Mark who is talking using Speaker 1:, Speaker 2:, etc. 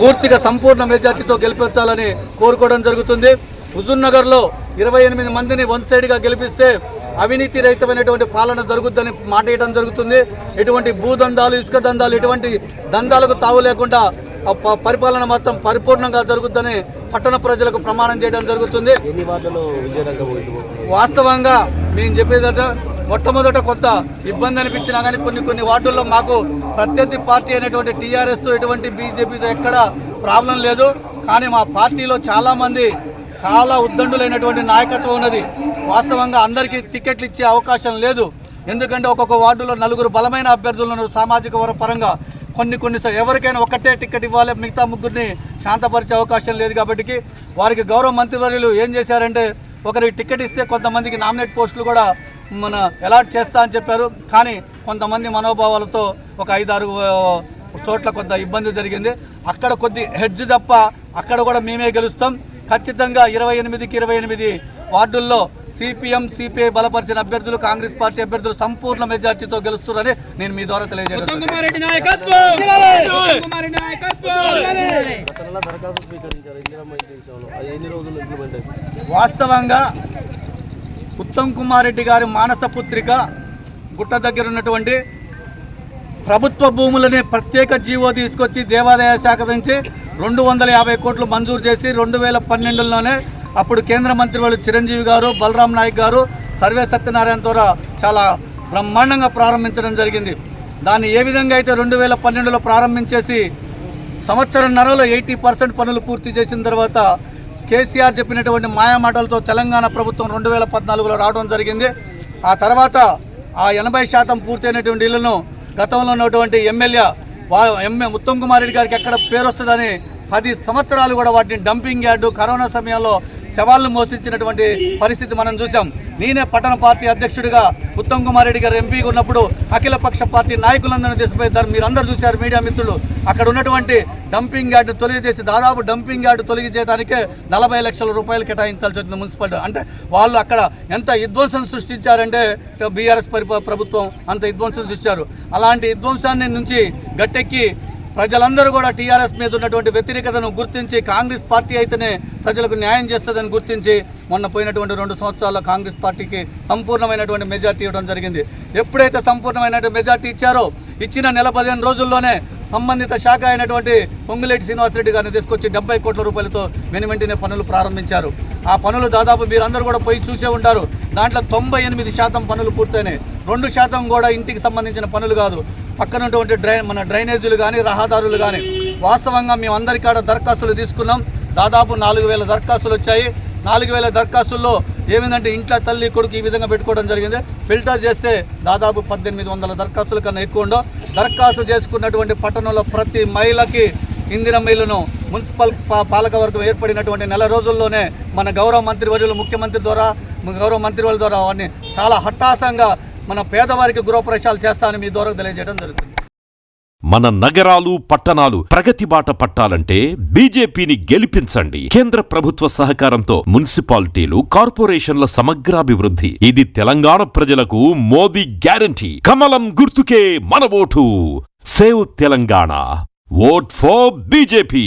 Speaker 1: పూర్తిగా సంపూర్ణ మెజార్టీతో గెలిపించాలని కోరుకోవడం జరుగుతుంది. హుజూర్నగర్లో 28 మందిని వన్ సైడ్గా గెలిపిస్తే అవినీతి రహితమైనటువంటి పాలన జరుగుద్దని మాట ఇవ్వడం జరుగుతుంది. ఎటువంటి భూదందాలు, ఇసుక దందాలు, ఎటువంటి దందాలకు తావు లేకుండా పరిపాలన మొత్తం పరిపూర్ణంగా జరుగుద్దని పట్టణ ప్రజలకు ప్రమాణం చేయడం జరుగుతుంది. వాస్తవంగా మేము చెప్పేదట మొట్టమొదట కొంత ఇబ్బంది అనిపించినా కానీ కొన్ని వార్డుల్లో మాకు ప్రత్యర్థి పార్టీ అయినటువంటి టీఆర్ఎస్తో ఎటువంటి బీజేపీతో ఎక్కడ ప్రాబ్లం లేదు. కానీ మా పార్టీలో చాలామంది చాలా ఉద్దండులైనటువంటి నాయకత్వం ఉన్నది. వాస్తవంగా అందరికీ టికెట్లు ఇచ్చే అవకాశం లేదు. ఎందుకంటే ఒక్కొక్క వార్డులో 4 బలమైన అభ్యర్థులు ఉన్నారు. సామాజిక పరంగా కొన్నిసార్లు ఎవరికైనా ఒకటే టికెట్ ఇవ్వాలి, మిగతా ముగ్గురిని శాంతపరిచే అవకాశం లేదు. కాబట్టి వారికి గౌరవ మంత్రివర్యులు ఏం చేశారంటే ఒకరికి టికెట్ ఇస్తే కొంతమందికి నామినేట్ పోస్టులు కూడా అలాట్ చేస్తా అని చెప్పారు. కానీ కొంతమంది మనోభావాలతో ఒక 5-6 చోట్ల కొంత ఇబ్బంది జరిగింది. అక్కడ కొద్ది హెడ్జ్ తప్ప అక్కడ కూడా మేమే గెలుస్తాం. ఖచ్చితంగా 28కి 28 వార్డుల్లో సిపిఎం, సిపిఐ బలపరిచిన అభ్యర్థులు, కాంగ్రెస్ పార్టీ అభ్యర్థులు సంపూర్ణ మెజార్టీతో గెలుస్తున్నారని నేను మీ ద్వారా తెలియజేయడం. వాస్తవంగా ఉత్తమ్ కుమార్ రెడ్డి గారి మానస పుత్రిక గుట్ట దగ్గర ఉన్నటువంటి ప్రభుత్వ భూములని ప్రత్యేక జీవో తీసుకొచ్చి దేవాదాయ శాఖ నుంచి 250 కోట్లు మంజూరు చేసి 2012లోనే అప్పుడు కేంద్ర మంత్రి వాళ్ళు చిరంజీవి గారు, బలరాం నాయక్ గారు, సర్వే సత్యనారాయణ ద్వారా చాలా బ్రహ్మాండంగా ప్రారంభించడం జరిగింది. దాన్ని ఏ విధంగా అయితే 2012లో ప్రారంభించేసి సంవత్సరంన్నరలో 80% పనులు పూర్తి చేసిన తర్వాత కేసీఆర్ చెప్పినటువంటి మాయమాటలతో తెలంగాణ ప్రభుత్వం 2014లో రావడం జరిగింది. ఆ తర్వాత ఆ 80% పూర్తయినటువంటి ఇళ్లను గతంలో ఉన్నటువంటి ఎమ్మెల్యే ఉత్తమ్ కుమార్ రెడ్డి గారికి ఎక్కడ పేరు వస్తుందని 10 సంవత్సరాలు కూడా వాటిని డంపింగ్ యార్డు, కరోనా సమయంలో శవాలను మోసించినటువంటి పరిస్థితి మనం చూసాం. నేనే పట్టణ పార్టీ అధ్యక్షుడిగా ఉత్తమ్ కుమార్ రెడ్డి గారు ఎంపీగా ఉన్నప్పుడు అఖిలపక్ష పార్టీ నాయకులందరినీ తీసుకుపోయిద్దారు. మీరందరూ చూశారు, మీడియా మిత్రులు. అక్కడ ఉన్నటువంటి డంపింగ్ యార్డు తొలగిచేసి దాదాపు డంపింగ్ యార్డు తొలగించేయడానికే 40 లక్షల రూపాయలు కేటాయించాల్సి వచ్చింది మున్సిపాలిటీ. అంటే వాళ్ళు అక్కడ ఎంత విధ్వంసం సృష్టించారంటే బీఆర్ఎస్ ప్రభుత్వం అంత విధ్వంసం సృష్టించారు. అలాంటి విధ్వంసాన్ని నుంచి గట్టెక్కి ప్రజలందరూ కూడా టీఆర్ఎస్ మీద ఉన్నటువంటి వ్యతిరేకతను గుర్తించి కాంగ్రెస్ పార్టీ అయితేనే ప్రజలకు న్యాయం చేస్తుందని గుర్తించి మొన్న పోయినటువంటి 2 సంవత్సరాల్లో కాంగ్రెస్ పార్టీకి సంపూర్ణమైనటువంటి మెజార్టీ ఇవ్వడం జరిగింది. ఎప్పుడైతే సంపూర్ణమైనటువంటి మెజార్టీ ఇచ్చారో ఇచ్చిన నెల 15 రోజుల్లోనే సంబంధిత శాఖ అయినటువంటి పొంగులేటి శ్రీనివాసరెడ్డి గారిని తీసుకొచ్చి 70 కోట్ల రూపాయలతో వెనువెంటనే పనులు ప్రారంభించారు. ఆ పనులు దాదాపు మీరందరూ కూడా పోయి చూసే ఉంటారు. దాంట్లో 98% పనులు పూర్తయినాయి. 2% కూడా ఇంటికి సంబంధించిన పనులు కాదు, పక్కన ఉన్నటువంటి డ్రైనేజీలు కానీ, రహదారులు కానీ. వాస్తవంగా మేము అందరికాడ దరఖాస్తులు తీసుకున్నాం. దాదాపు 4000 దరఖాస్తులు వచ్చాయి. 4000 దరఖాస్తుల్లో ఏమిందంటే ఇంట్లో తల్లి కొడుకు ఈ విధంగా పెట్టుకోవడం జరిగింది. ఫిల్టర్ చేస్తే దాదాపు 1800 దరఖాస్తుల కన్నా ఎక్కువ ఉండవు. దరఖాస్తు చేసుకున్నటువంటి పట్టణంలో ప్రతి మహిళకి ఇందిరమ్మ ఇళ్లను మున్సిపల్ పాలకవర్గం ఏర్పడినటువంటి నెల రోజుల్లోనే మన గౌరవ మంత్రివర్యులు, ముఖ్యమంత్రి ద్వారా, గౌరవ మంత్రివర్యుల ద్వారా అవన్నీ చాలా హఠాసంగా మన పేదవారికి గృహప్రవేశాలు చేస్తానని మీ ద్వారా తెలియజేయడం జరుగుతుంది.
Speaker 2: మన నగరాలు, పట్టణాలు ప్రగతి బాట పట్టాలంటే బీజేపీని గెలిపించండి. కేంద్ర ప్రభుత్వ సహకారంతో మున్సిపాలిటీలు, కార్పొరేషన్ల సమగ్రాభివృద్ధి. ఇది తెలంగాణ ప్రజలకు మోదీ గ్యారంటీ. కమలం గుర్తుకే మన vote. Save Telangana. Vote for BJP.